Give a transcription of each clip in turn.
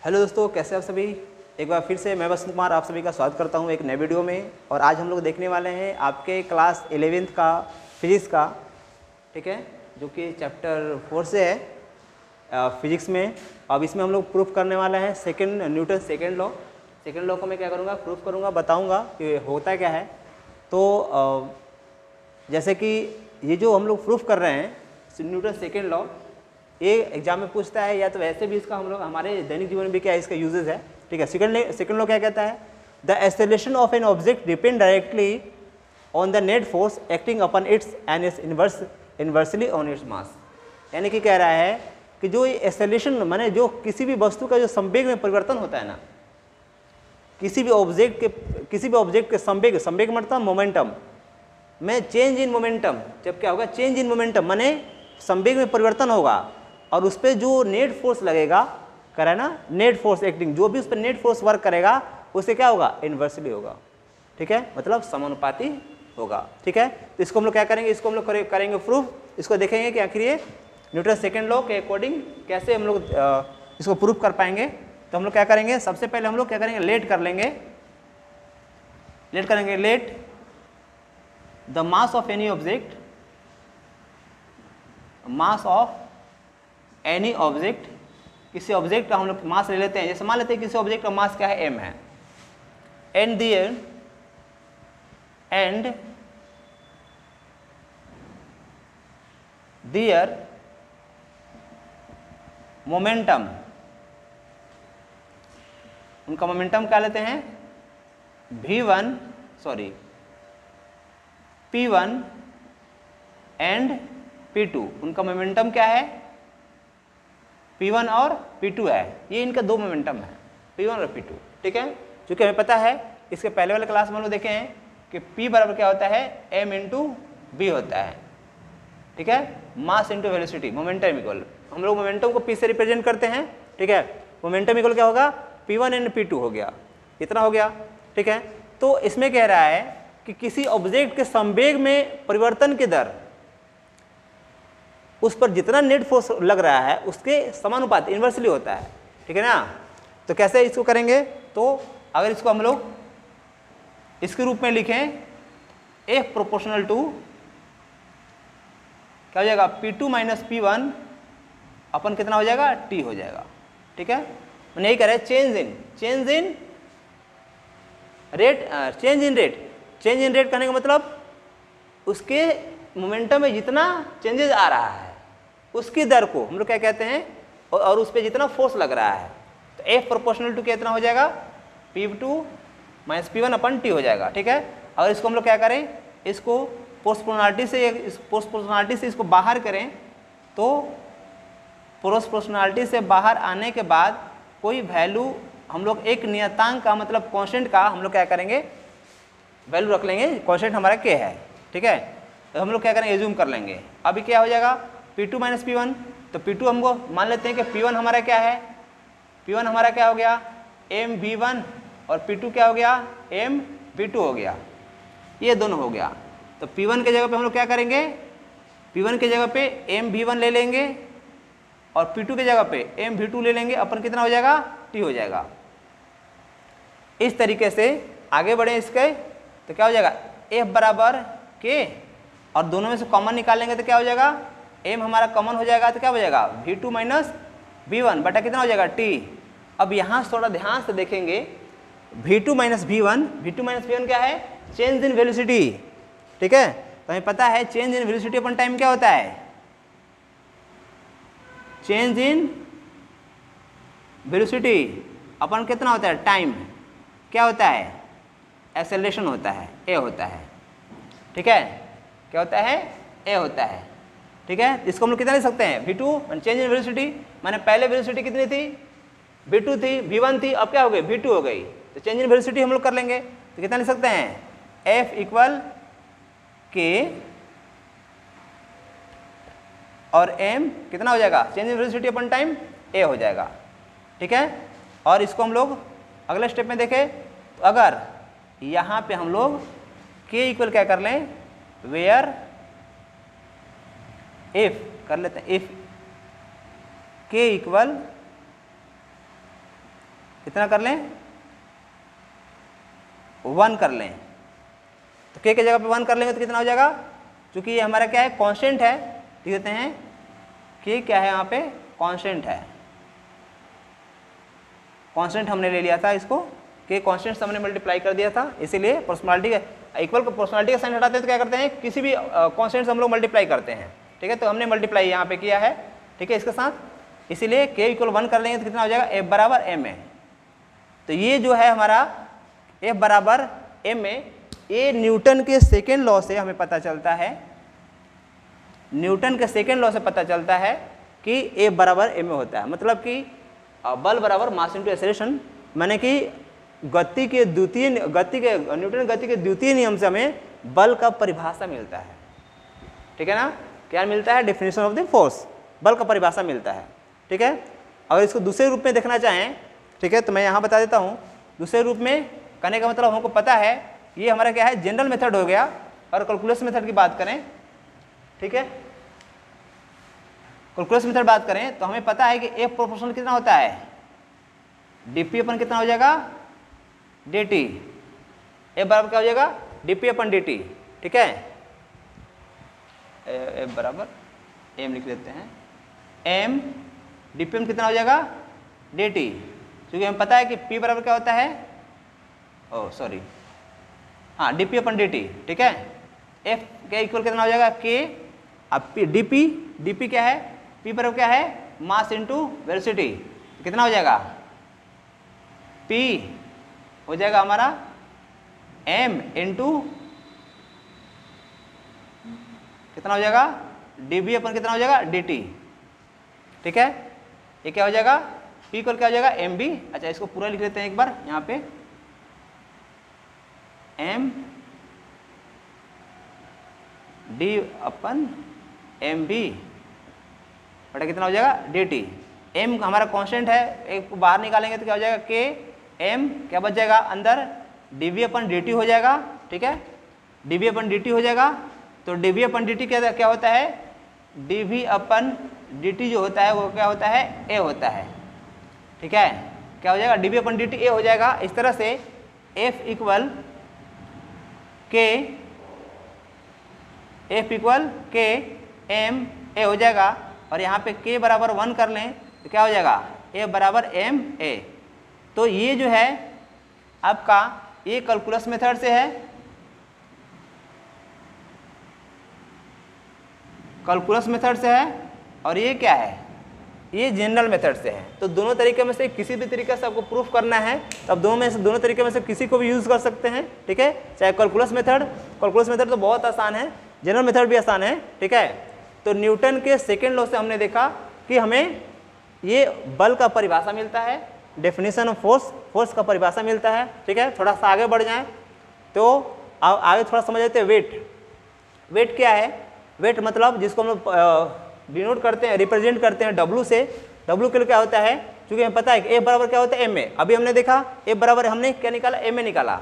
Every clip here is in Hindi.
हेलो दोस्तों, कैसे आप सभी। एक बार फिर से मैं वसंत कुमार आप सभी का स्वागत करता हूं एक नए वीडियो में। और आज हम लोग देखने वाले हैं आपके क्लास 11th का फिजिक्स का, ठीक है, जो कि चैप्टर 4 से है फिजिक्स में। अब इसमें हम लोग प्रूफ करने वाले हैं Newton second law. Second law को मैं क्या करूँगा, प्रूफ करूँगा, बताऊँगा कि होता क्या है। तो जैसे कि ये जो हम लोग प्रूफ कर रहे हैं न्यूटन सेकेंड लॉ, ये एग्जाम में पूछता है, या तो वैसे भी इसका हम लोग हमारे दैनिक जीवन में भी क्या है, इसका यूजेस है, ठीक है। सेकेंड लॉ क्या कहता है, the acceleration of an object depend directly on the net force acting upon its and it's inversely on its mass. यानी कि कह रहा है कि जो एक्सेलरेशन माने जो किसी भी वस्तु का जो संवेग में परिवर्तन होता है ना, किसी भी ऑब्जेक्ट के संवेग मतलब मोमेंटम में चेंज इन मोमेंटम, जब क्या होगा, चेंज इन मोमेंटम माने संवेग में परिवर्तन होगा, और उस पर जो नेट फोर्स लगेगा, करा ना, नेट फोर्स एक्टिंग, जो भी उस पर नेट फोर्स वर्क करेगा उससे क्या होगा, इन्वर्सली होगा, ठीक है, मतलब समानुपाती होगा, ठीक है। तो इसको हम लोग क्या करेंगे, इसको हम लोग करेंगे प्रूफ। इसको देखेंगे कि आखिर ये न्यूटन सेकेंड लॉ के अकॉर्डिंग कैसे हम लोग इसको प्रूफ कर पाएंगे। तो हम लोग क्या करेंगे, सबसे पहले हम लोग क्या करेंगे, लेट करेंगे let the mass of any object, किसी ऑब्जेक्ट का हम लोग मास ले लेते हैं। जैसे मान लेते हैं किसी ऑब्जेक्ट का मास क्या है, m है, एंड दियर मोमेंटम, उनका मोमेंटम क्या लेते हैं, P1 एंड P2, उनका मोमेंटम क्या है, P1 और P2 है। ये इनका दो मोमेंटम है, P1 और P2, ठीक है। क्योंकि हमें पता है, इसके पहले वाले क्लास में हम लोग देखे हैं कि P बराबर क्या होता है, m इंटू बी होता है, ठीक है, mass into velocity, momentum equal, हम लोग मोमेंटम को P से रिप्रेजेंट करते हैं, ठीक है। मोमेंटम इक्वल क्या होगा, P1 एंड P2 हो गया, इतना हो गया, ठीक है। तो इसमें कह रहा है कि किसी ऑब्जेक्ट के संवेग में परिवर्तन के दर, उस पर जितना नेट फोर्स लग रहा है उसके समानुपाती, इन्वर्सली होता है, ठीक है ना। तो कैसे इसको करेंगे, तो अगर इसको हम लोग इसके रूप में लिखें, F प्रोपोर्शनल टू क्या हो जाएगा, P2 माइनस P1 अपन कितना हो जाएगा, T हो जाएगा, ठीक है। मैंने यही कह रहा है चेंज इन रेट करने का मतलब उसके मोमेंटम में जितना चेंजेस आ रहा है उसकी दर को हम लोग क्या कहते हैं, और उस पर जितना फोर्स लग रहा है। तो F प्रोपोर्शनल टू कितना हो जाएगा, P2 माइनस P1 अपन T हो जाएगा, ठीक है। और इसको हम लोग क्या करें, इसको प्रोपोर्शनलिटी से इसको बाहर करें, तो प्रोपोर्शनलिटी से बाहर आने के बाद कोई वैल्यू हम लोग एक नियतांक का मतलब कांस्टेंट का हम लोग क्या करेंगे, वैल्यू रख लेंगे, कांस्टेंट हमारा k है, ठीक है। तो हम लोग क्या करेंगे, एज्यूम कर लेंगे। अभी क्या हो जाएगा, P2 माइनस P1, तो P2 हमको मान लेते हैं कि P1 हमारा क्या है, P1 हमारा क्या हो गया, mv1, और P2 क्या हो गया, mv2 हो गया, ये दोनों हो गया। तो P1 के जगह पे हम लोग क्या करेंगे, P1 के जगह पे mv1 ले लेंगे, और P2 के जगह पे mv2 ले लेंगे, अपन कितना हो जाएगा, T हो जाएगा। इस तरीके से आगे बढ़े इसके, तो क्या हो जाएगा, F बराबर K, और दोनों में से कॉमन निकालेंगे तो क्या हो जाएगा, m हमारा कॉमन हो जाएगा, तो क्या हो जाएगा, v2 माइनस v1 बटा कितना हो जाएगा, T। अब यहाँ से थोड़ा ध्यान से देखेंगे, v2 माइनस v1 क्या है, चेंज इन वेलोसिटी, ठीक है। तो हमें पता है change in velocity upon time क्या होता है, चेंज इन वेलोसिटी अपन कितना होता है, टाइम क्या होता है, एक्सेलरेशन होता है, ए होता है, ठीक है, क्या होता है, ए होता है, ठीक है। इसको हम लोग कितना लिख सकते हैं, v2 चेंज इन वेलोसिटी, माने पहले वेलोसिटी कितनी थी, v2 थी, v1 थी, अब क्या हो गई, v2 हो गई, तो चेंज इन वेलोसिटी हम लोग कर लेंगे, तो कितना लिख सकते हैं, F इक्वल k और m कितना हो जाएगा, change in velocity upon time a हो जाएगा, ठीक है। और इसको हम लोग अगले स्टेप में देखें, तो अगर यहाँ पे हम लोग k इक्वल क्या कर लें, वेयर इफ कर लेते हैं, इफ k इक्वल कितना कर लें, 1 कर लें। तो के जगह पे 1 कर लेंगे तो कितना हो जाएगा, क्योंकि ये हमारा क्या है, कांस्टेंट है, लिख देते हैं के क्या है यहाँ पे, कांस्टेंट है। कांस्टेंट हमने ले लिया था इसको, के कांस्टेंट से हमने मल्टीप्लाई कर दिया था, इसीलिए प्रोपोर्शनलिटी का इक्वल प्रोपोर्शनलिटी का साइन हटाते हैं तो क्या करते हैं, किसी भी कांस्टेंट से हम लोग मल्टीप्लाई करते हैं। ठीक है, तो हमने मल्टीप्लाई यहाँ पे किया है, ठीक है, इसके साथ, इसीलिए के इक्वल 1 कर लेंगे तो कितना हो जाएगा, एफ बराबर एम ए। तो ये जो है हमारा एफ बराबर एम ए, ये न्यूटन के सेकेंड लॉ से हमें पता चलता है, न्यूटन के सेकेंड लॉ से पता चलता है कि एफ बराबर एम ए होता है। मतलब कि बल बराबर मास इंटू एक्सेलरेशन, माने कि न्यूटन गति के द्वितीय नियम से हमें बल का परिभाषा मिलता है। ठीक है ना, क्या मिलता है, डेफिनेशन ऑफ द फोर्स, बल का परिभाषा मिलता है। ठीक है, अगर इसको दूसरे रूप में देखना चाहें, ठीक है, तो मैं यहाँ बता देता हूँ। दूसरे रूप में कहने का मतलब हमको पता है, ये हमारा क्या है, जनरल मेथड हो गया। और कैलकुलस मेथड की बात करें, ठीक है, कैलकुलस मेथड बात करें तो हमें पता है कि एफ प्रोपोर्शनल कितना होता है, डीपी अपन कितना हो जाएगा, dt। एफ बराबर क्या हो जाएगा, dp अपन dt। ठीक है, एफ बराबर एम लिख देते हैं, एम dp में कितना हो जाएगा, dt, क्योंकि हमें पता है कि p बराबर क्या होता है, हाँ dp अपन dt। ठीक है, f के इक्वल कितना हो जाएगा, k, अब dp क्या है, p बराबर क्या है, मास इंटू वेलोसिटी, कितना हो जाएगा, p हो जाएगा हमारा m इंटू कितना हो जाएगा, db अपन कितना हो जाएगा, dt। ठीक है, ये क्या हो जाएगा, p इक्वल क्या हो जाएगा, mb। अच्छा, इसको पूरा लिख लेते हैं एक बार यहाँ पे, m d अपन mb बटा कितना हो जाएगा, dt। m हमारा कांस्टेंट है, एक को बाहर निकालेंगे तो क्या हो जाएगा, k m क्या बच जाएगा अंदर, dv अपन dt हो जाएगा। ठीक है, dv अपन dt हो जाएगा। तो dv अपन dt क्या होता है, dv अपन dt जो होता है वो क्या होता है, a होता है। ठीक है, क्या हो जाएगा, dv अपन dt a हो जाएगा। इस तरह से f equal k m a हो जाएगा। और यहाँ पे k बराबर 1 कर लें तो क्या हो जाएगा, a बराबर m a। तो ये जो है आपका, ये कैलकुलस मेथड से है, कैलकुलस मेथड से है, और ये क्या है, ये जनरल मेथड से है। तो दोनों तरीके में से किसी भी तरीके से आपको प्रूफ करना है तो आप दोनों तरीके में से किसी को भी यूज़ कर सकते हैं। ठीक है, चाहे कैलकुलस मेथड तो बहुत आसान है, जनरल मेथड भी आसान है। ठीक है, तो न्यूटन के सेकेंड लॉ से हमने देखा कि हमें ये बल का परिभाषा मिलता है, डेफिनेशन ऑफ फोर्स का परिभाषा मिलता है। ठीक है, थोड़ा सा आगे बढ़ जाएं तो आगे थोड़ा समझ लेते हैं। वेट क्या है, वेट मतलब जिसको हम लोग डिनोट करते हैं, रिप्रेजेंट करते हैं W से। W के लिए क्या होता है, क्योंकि हमें पता है कि F बराबर क्या होता है, ma। अभी हमने देखा F बराबर हमने क्या निकाला, ma निकाला,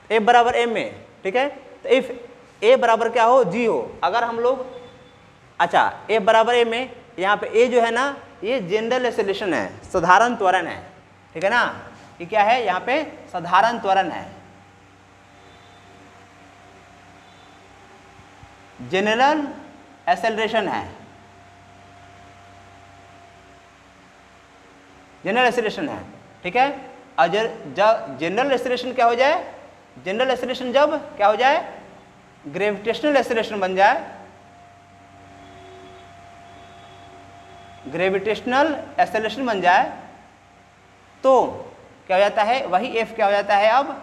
F बराबर ma। ठीक है, तो इफ A बराबर क्या हो, G हो, अगर हम लोग, अच्छा F बराबर ma, यहाँ पे A जो है ना, ये जनरल एक्सेलरेशन है, साधारण त्वरण है। ठीक है ना, ये क्या है, यहाँ पे साधारण त्वरण है, जनरल एक्सेलरेशन है, जनरल एक्सेलरेशन है। ठीक है, और जब जनरल एक्सेलरेशन क्या हो जाए, जनरल एक्सेलरेशन जब क्या हो जाए, ग्रेविटेशनल एक्सेलरेशन बन जाए, ग्रेविटेशनल एक्सेलरेशन बन जाए तो क्या हो जाता है, वही F क्या हो जाता है, अब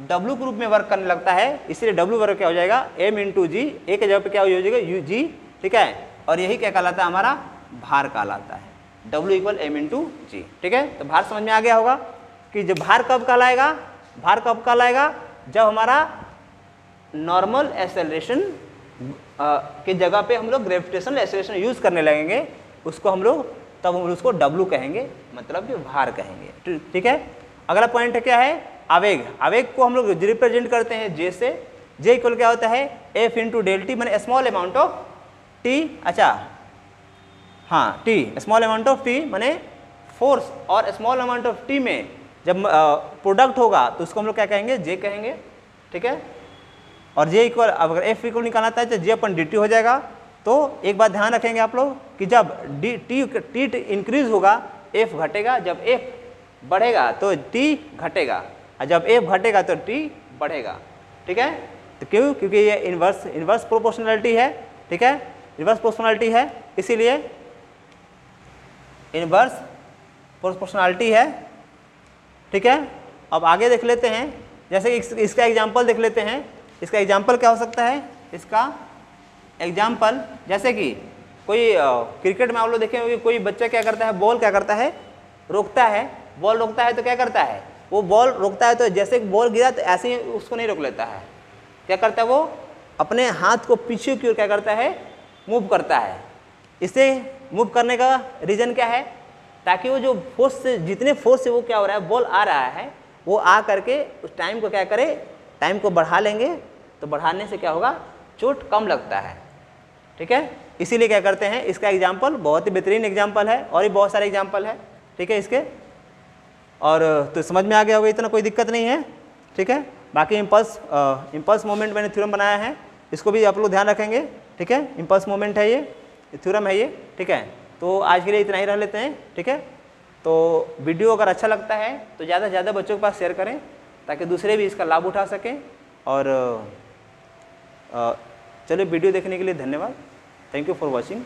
W के रूप में वर्क करने लगता है। इसलिए W बराबर क्या हो जाएगा, m इंटू जी, ए के जगह पे क्या हो जाएगा, UG। ठीक है, और यही क्या कहलाता है, हमारा भार कहलाता है, W इक्वल m इंटू जी। ठीक है, तो भार समझ में आ गया होगा कि जब भार कब कहलाएगा, भार कब कहलाएगा, जब हमारा नॉर्मल एक्सेलरेशन की जगह पे हम लोग ग्रेविटेशनल एक्सेलरेशन यूज करने लगेंगे, उसको हम लोग तब हम उसको W कहेंगे, मतलब कि भार कहेंगे। ठीक है, अगला पॉइंट है क्या है, आवेग। आवेग को हम लोग रिप्रेजेंट करते हैं J से। J इक्वल क्या होता है, F इंटू डेल टी, मैंने स्मॉल अमाउंट ऑफ T। अच्छा हाँ, T small amount of T मैंने फोर्स, और स्मॉल अमाउंट ऑफ T में जब प्रोडक्ट होगा तो उसको हम लोग क्या कहेंगे, जे कहेंगे, ठीक है। और जे इक्वल, अगर एफ इक्वल निकालना था तो जे अपन डी टी हो जाएगा। तो एक बात ध्यान रखेंगे आप लोग कि जब टी इंक्रीज होगा एफ घटेगा, जब एफ बढ़ेगा तो टी घटेगा, और जब एफ घटेगा तो टी बढ़ेगा, ठीक है। तो क्यों? क्योंकि ये इन्वर्स प्रोपोर्शनलिटी है, ठीक है, रिवर्स प्रोपोर्शनलिटी है, इसीलिए इन्वर्स प्रोपोर्शनलिटी है, ठीक है। अब आगे देख लेते हैं, जैसे इसका एग्जाम्पल देख लेते हैं। इसका एग्जाम्पल क्या हो सकता है? इसका एग्जाम्पल जैसे कि कोई क्रिकेट में आप लोग देखे होंगे, कोई बच्चा क्या करता है, बॉल क्या करता है, रोकता है। बॉल रोकता है तो क्या करता है, वो बॉल रोकता है तो जैसे बॉल गिरा तो ऐसे ही उसको नहीं रोक लेता है, क्या करता है, वो अपने हाथ को पीछे की ओर क्या करता है, मूव करता है। इसे मूव करने का रीज़न क्या है? ताकि वो जो फोर्स से, जितने फोर्स से वो क्या हो रहा है, बॉल आ रहा है, वो आ करके उस टाइम को क्या करे, टाइम को बढ़ा लेंगे, तो बढ़ाने से क्या होगा, चोट कम लगता है, ठीक है। इसीलिए क्या करते हैं, इसका एग्जाम्पल बहुत ही बेहतरीन एग्जाम्पल है, और भी बहुत सारे एग्जाम्पल है, ठीक है इसके। और तो समझ में आ गया होगा, इतना कोई दिक्कत नहीं है, ठीक है। बाकी इम्पल्स मोमेंट मैंने थ्योरम बनाया है, इसको भी आप लोग ध्यान रखेंगे, ठीक है। इम्पल्स मोमेंट है ये थ्योरम है ये, ठीक है। तो आज के लिए इतना ही रह लेते हैं, ठीक है। तो वीडियो अगर अच्छा लगता है तो ज़्यादा से ज़्यादा बच्चों के पास शेयर करें, ताकि दूसरे भी इसका लाभ उठा सकें। और चलिए, वीडियो देखने के लिए धन्यवाद। Thank you for watching.